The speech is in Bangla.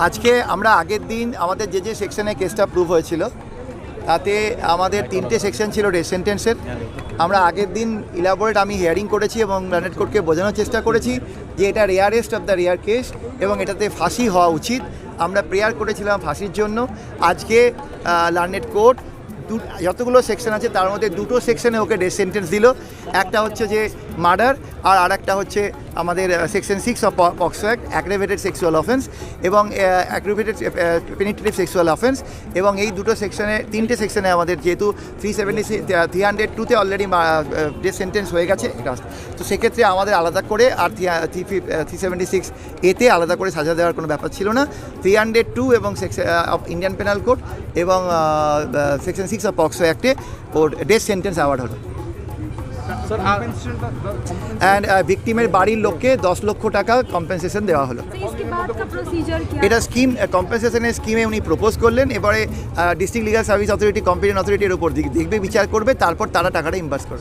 আজকে আমরা আগের দিন আমাদের যে সেকশনে কেসটা প্রুভ হয়েছিল তাতে আমাদের 3টে সেকশন ছিল ডেথ সেন্টেন্সের। আমরা আগের দিন ইলাবোরেট আমি হিয়ারিং করেছি এবং লার্নেড কোর্টকে বোঝানোর চেষ্টা করেছি যে এটা rarest of the rare case এবং এটাতে ফাঁসি হওয়া উচিত। আমরা প্রেয়ার করেছিলাম ফাঁসির জন্য। আজকে লার্নেড কোর্ট যতগুলো সেকশন আছে তার মধ্যে 2টো সেকশনে ওকে ডেথ সেন্টেন্স দিল। একটা হচ্ছে যে মার্ডার আর একটা হচ্ছে আমাদের section 6 of POCSO act, অ্যাগ্রেভেটেড sexual offence এবং অ্যাগ্রেভেটেড পেনিট্রেটিভ সেক্সুয়াল অফেন্স। এবং এই 3টে সেকশনে আমাদের যেহেতু 302তে অলরেডি ডেথ সেন্টেন্স হয়ে গেছে, তো সেক্ষেত্রে আমাদের আলাদা করে আর 376 এতে আলাদা করে সাজা দেওয়ার কোনো ব্যাপার ছিল না। 302 এবং অফ ইন্ডিয়ান পেনাল কোড এবং সেকশন 6 অফ পক্সো অ্যাক্টে ওর ডেথ সেন্টেন্স অ্যাওয়ার্ড হলো। অ্যান্ড ভিকটিমের বাড়ির লোককে 10 লক্ষ টাকা কম্পেনসেশন দেওয়া হলো। এটা স্কিম কম্পেনসেশনের স্কিমে উনি প্রপোজ করলেন। এবারে district legal service authority competent অথরিটির উপর দেখবে, বিচার করবে, তারপর তারা টাকাটা ইনভার্স করবে।